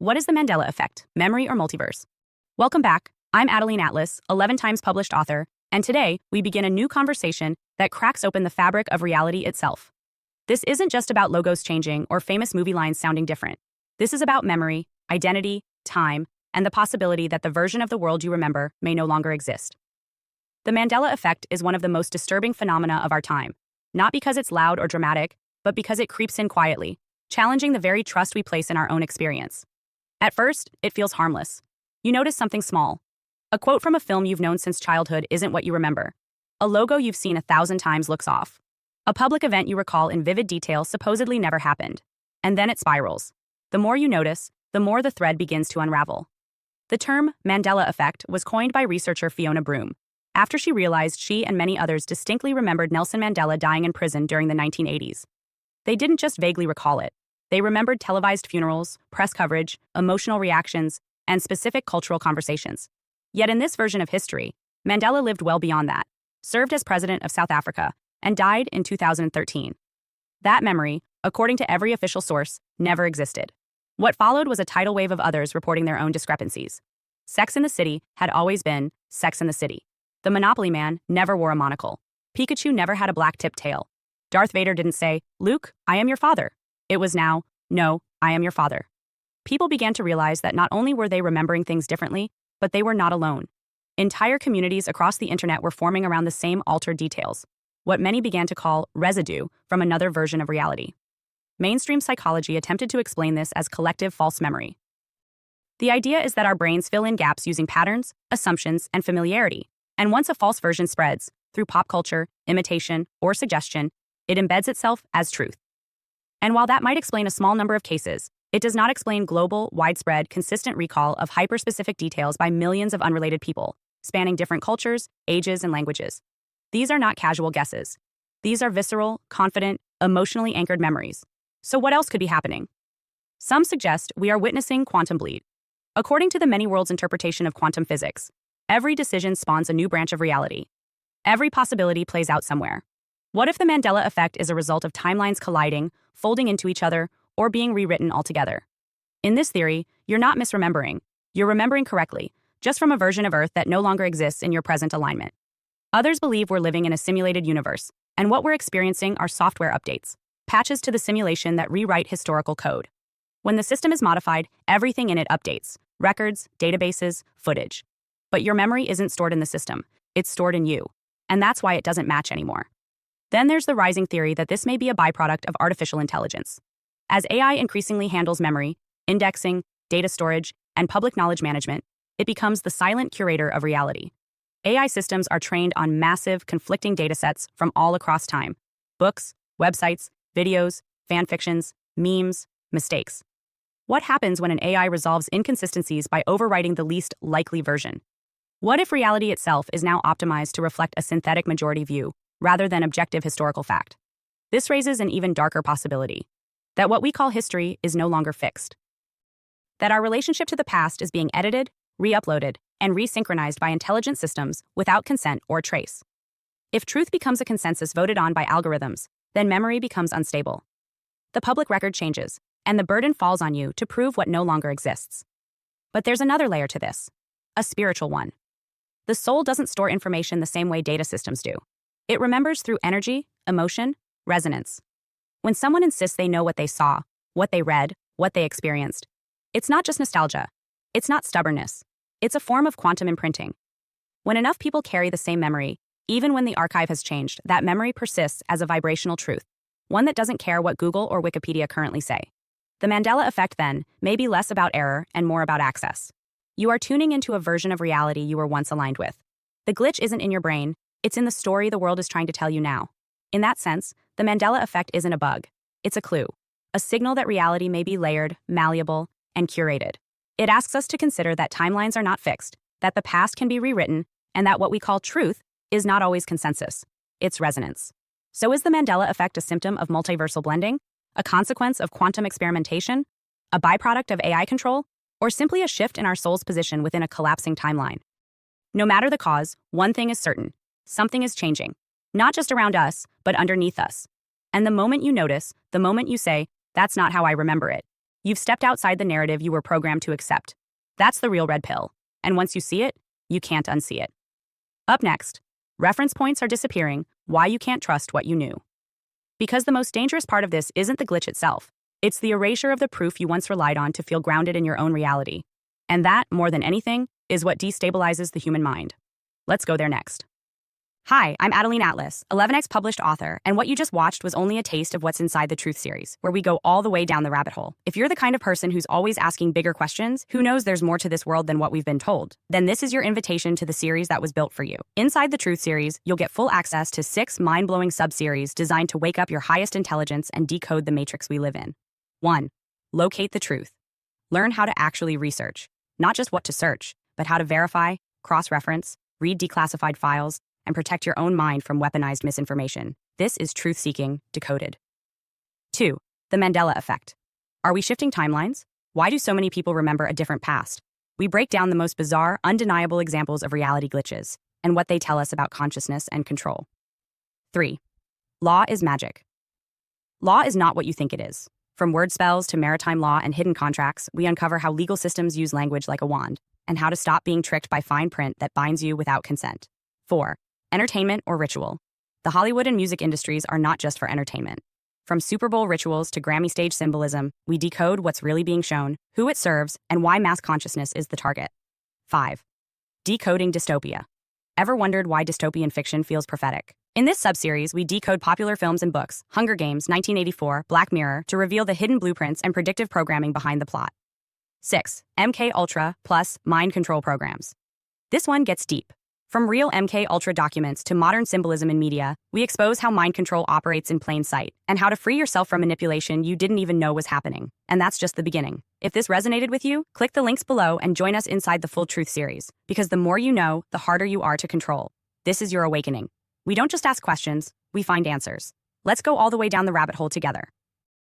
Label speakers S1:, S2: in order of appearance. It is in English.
S1: What is the Mandela effect, memory or multiverse? Welcome back. I'm Adeline Atlas, 11 times published author, and today we begin a new conversation that cracks open the fabric of reality itself. This isn't just about logos changing or famous movie lines sounding different. This is about memory, identity, time, and the possibility that the version of the world you remember may no longer exist. The Mandela effect is one of the most disturbing phenomena of our time, not because it's loud or dramatic, but because it creeps in quietly, challenging the very trust we place in our own experience. At first, it feels harmless. You notice something small. A quote from a film you've known since childhood isn't what you remember. A logo you've seen 1,000 times looks off. A public event you recall in vivid detail supposedly never happened. And then it spirals. The more you notice, the more the thread begins to unravel. The term Mandela effect was coined by researcher Fiona Broome, after she realized she and many others distinctly remembered Nelson Mandela dying in prison during the 1980s. They didn't just vaguely recall it. They remembered televised funerals, press coverage, emotional reactions, and specific cultural conversations. Yet in this version of history, Mandela lived well beyond that, served as president of South Africa, and died in 2013. That memory, according to every official source, never existed. What followed was a tidal wave of others reporting their own discrepancies. Sex and the City had always been Sex and the City. The Monopoly Man never wore a monocle. Pikachu never had a black-tipped tail. Darth Vader didn't say, "Luke, I am your father." It was now, "No, I am your father." People began to realize that not only were they remembering things differently, but they were not alone. Entire communities across the internet were forming around the same altered details, what many began to call residue from another version of reality. Mainstream psychology attempted to explain this as collective false memory. The idea is that our brains fill in gaps using patterns, assumptions, and familiarity, and once a false version spreads, through pop culture, imitation, or suggestion, it embeds itself as truth. And while that might explain a small number of cases, it does not explain global, widespread, consistent recall of hyper-specific details by millions of unrelated people, spanning different cultures, ages, and languages. These are not casual guesses. These are visceral, confident, emotionally anchored memories. So what else could be happening? Some suggest we are witnessing quantum bleed. According to the many worlds interpretation of quantum physics, every decision spawns a new branch of reality. Every possibility plays out somewhere. What if the Mandela effect is a result of timelines colliding, folding into each other, or being rewritten altogether? In this theory, you're not misremembering. You're remembering correctly, just from a version of Earth that no longer exists in your present alignment. Others believe we're living in a simulated universe, and what we're experiencing are software updates, patches to the simulation that rewrite historical code. When the system is modified, everything in it updates: records, databases, footage. But your memory isn't stored in the system, it's stored in you, and that's why it doesn't match anymore. Then there's the rising theory that this may be a byproduct of artificial intelligence. As AI increasingly handles memory, indexing, data storage, and public knowledge management, it becomes the silent curator of reality. AI systems are trained on massive, conflicting datasets from all across time: books, websites, videos, fan fictions, memes, mistakes. What happens when an AI resolves inconsistencies by overwriting the least likely version? What if reality itself is now optimized to reflect a synthetic majority view, rather than objective historical fact? This raises an even darker possibility: that what we call history is no longer fixed. That our relationship to the past is being edited, re-uploaded, and resynchronized by intelligent systems without consent or trace. If truth becomes a consensus voted on by algorithms, then memory becomes unstable. The public record changes, and the burden falls on you to prove what no longer exists. But there's another layer to this, a spiritual one. The soul doesn't store information the same way data systems do. It remembers through energy, emotion, resonance. When someone insists they know what they saw, what they read, what they experienced, it's not just nostalgia. It's not stubbornness. It's a form of quantum imprinting. When enough people carry the same memory, even when the archive has changed, that memory persists as a vibrational truth, one that doesn't care what Google or Wikipedia currently say. The Mandela effect, then, may be less about error and more about access. You are tuning into a version of reality you were once aligned with. The glitch isn't in your brain, it's in the story the world is trying to tell you now. In that sense, the Mandela effect isn't a bug. It's a clue, a signal that reality may be layered, malleable, and curated. It asks us to consider that timelines are not fixed, that the past can be rewritten, and that what we call truth is not always consensus. It's resonance. So is the Mandela effect a symptom of multiversal blending, a consequence of quantum experimentation, a byproduct of AI control, or simply a shift in our soul's position within a collapsing timeline? No matter the cause, one thing is certain: something is changing, not just around us, but underneath us. And the moment you notice, the moment you say, "That's not how I remember it," You've stepped outside the narrative you were programmed to accept. That's the real red pill. And once you see it, you can't unsee it. Up next, reference points are disappearing, why you can't trust what you knew. Because the most dangerous part of this isn't the glitch itself. It's the erasure of the proof you once relied on to feel grounded in your own reality. And that, more than anything, is what destabilizes the human mind. Let's go there next. Hi, I'm Adeline Atlas, 11x published author, and what you just watched was only a taste of what's inside the Truth series, where we go all the way down the rabbit hole. If you're the kind of person who's always asking bigger questions, who knows there's more to this world than what we've been told, then this is your invitation to the series that was built for you. Inside the Truth series, you'll get full access to 6 mind-blowing sub-series designed to wake up your highest intelligence and decode the matrix we live in. 1. Locate the truth. Learn how to actually research, not just what to search, but how to verify, cross-reference, read declassified files, and protect your own mind from weaponized misinformation. This is truth-seeking, decoded. 2. The Mandela effect. Are we shifting timelines? Why do so many people remember a different past? We break down the most bizarre, undeniable examples of reality glitches and what they tell us about consciousness and control. 3. Law is magic. Law is not what you think it is. From word spells to maritime law and hidden contracts, we uncover how legal systems use language like a wand and how to stop being tricked by fine print that binds you without consent. 4. Entertainment or ritual. The Hollywood and music industries are not just for entertainment. From Super Bowl rituals to Grammy stage symbolism, we decode what's really being shown, who it serves, and why mass consciousness is the target. 5. Decoding dystopia. Ever wondered why dystopian fiction feels prophetic? In this subseries, we decode popular films and books, Hunger Games, 1984, Black Mirror, to reveal the hidden blueprints and predictive programming behind the plot. 6. MK Ultra plus mind control programs. This one gets deep. From real MK Ultra documents to modern symbolism in media, we expose how mind control operates in plain sight and how to free yourself from manipulation you didn't even know was happening. And that's just the beginning. If this resonated with you, click the links below and join us inside the Full Truth series, because the more you know, the harder you are to control. This is your awakening. We don't just ask questions, we find answers. Let's go all the way down the rabbit hole together.